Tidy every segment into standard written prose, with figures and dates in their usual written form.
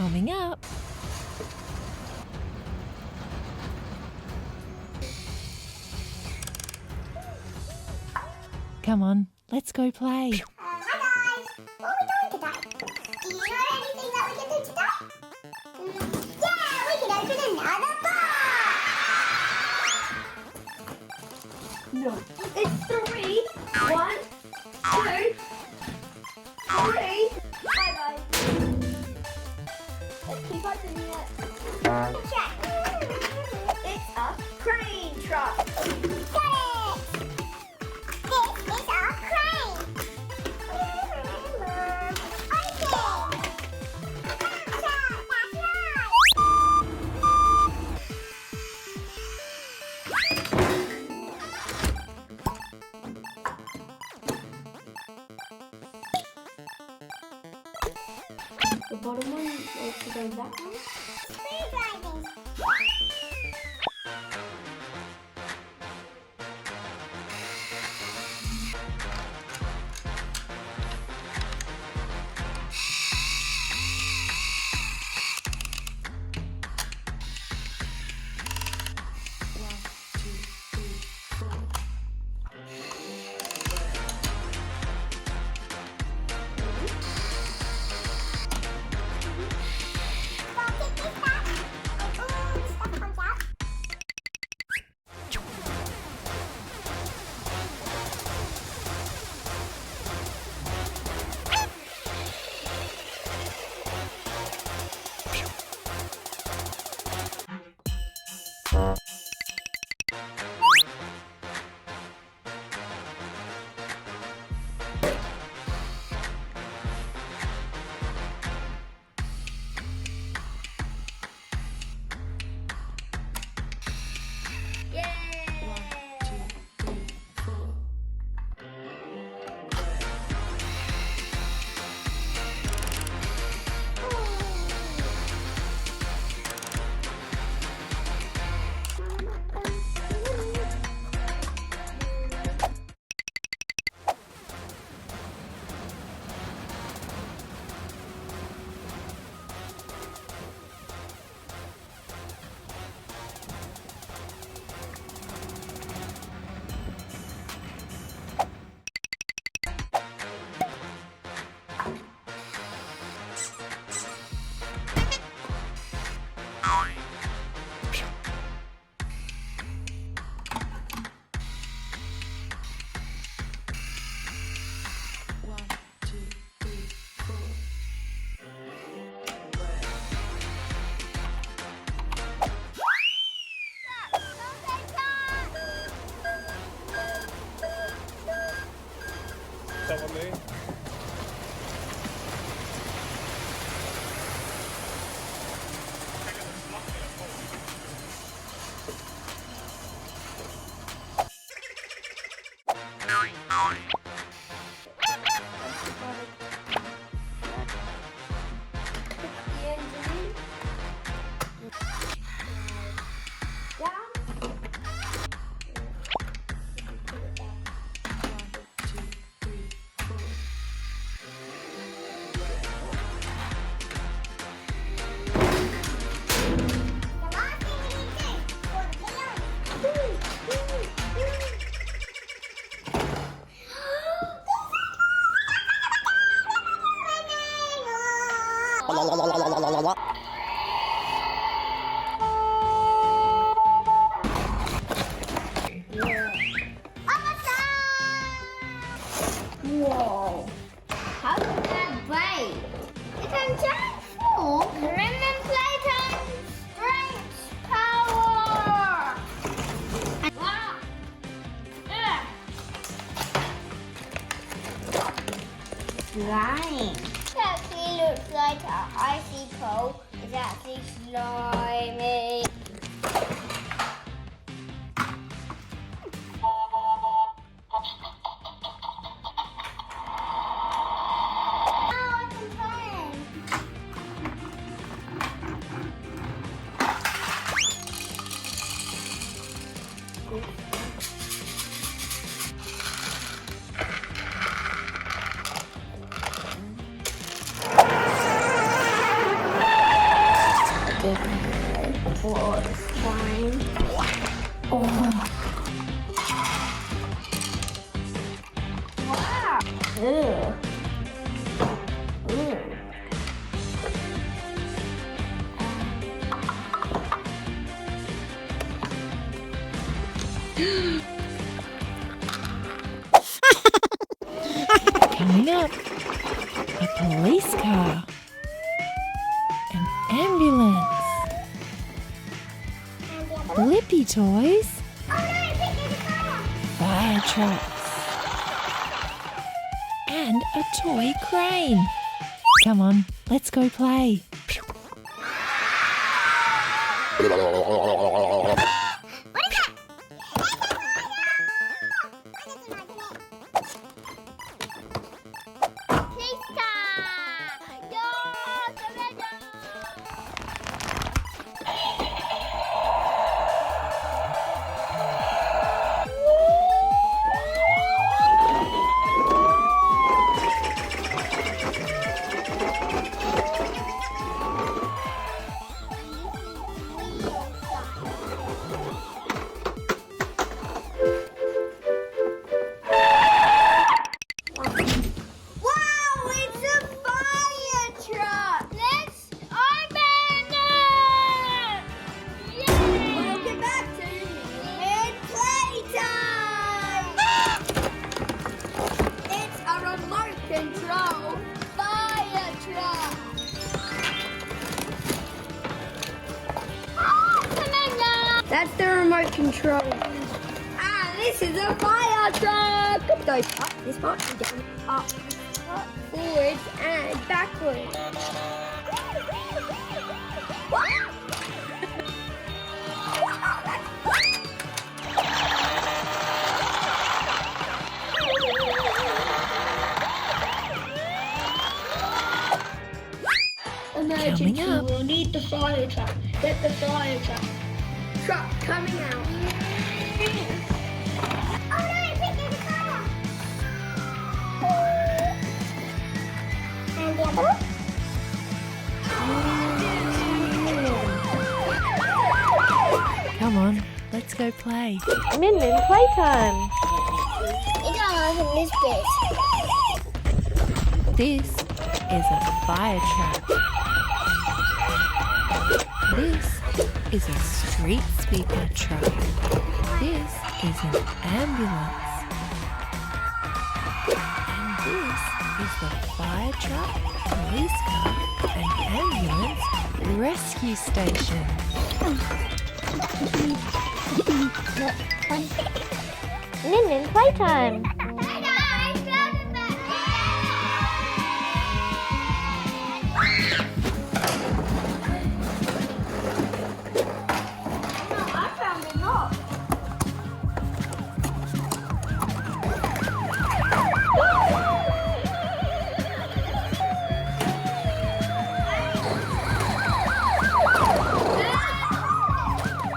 Coming up. Come on, let's go play. Hi guys, what are we doing today? Do you know anything that we can do today? Yeah, we can open another box! No, it's 3. 1, 2, 3. Bye bye. Let's keep opening it. Check! It's a crane truck. Got it! This is our crane! Open! That's right! The bottom one also goes that way. Screwdrivers! That one there? Whoa. How did that break? It can transform. Remember Playtime strength power. Wow. Slime. That actually looks like an icy pole. It's actually slimy. police car, an ambulance, Blippi toys, fire trucks, and a toy crane. Come on, let's go play. Control fire truck. That's the remote control. And this is a fire truck. It goes up this part, down, up, forwards and backwards. Coming up. We'll need the fire truck. Get the fire truck. Truck coming out. Oh no, quick, there's a fire. And the other one? Come on, let's go play. Min Playtime. It doesn't open this bit. This is a fire truck. This is a street sweeper truck. This is an ambulance. And this is the fire truck, police car, and ambulance rescue station. Min Playtime.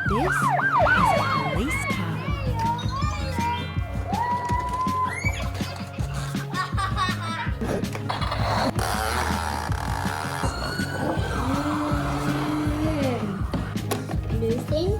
This is a police car. New thing.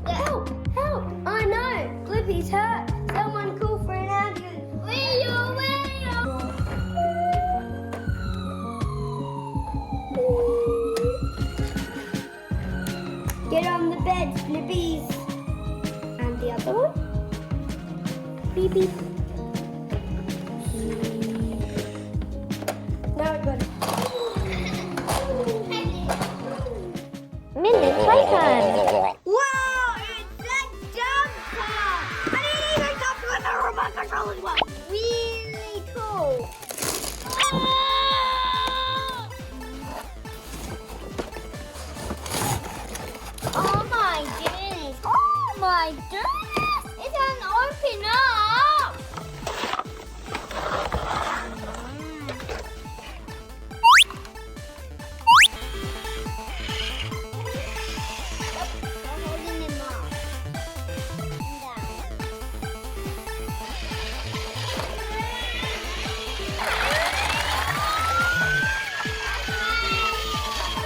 Help! Help! I know! Blippi's hurt! Someone call for an ambulance! Wheel! Get on the bed, Blippies! And the other one? Beep beep. Now I got it. Min Playtime. Wow! It's a jumper! And it even comes with a remote control as well! Really cool! Oh my goodness! Oh my goodness! It doesn't open up! I'm holding him up.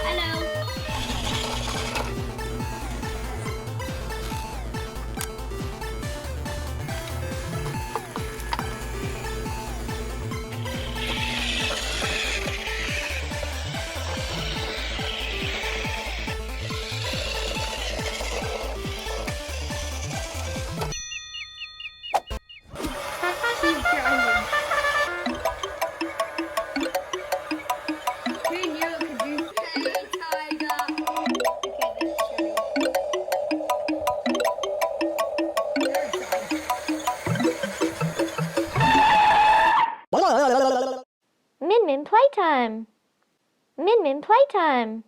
Hello. Playtime. Min Min Playtime.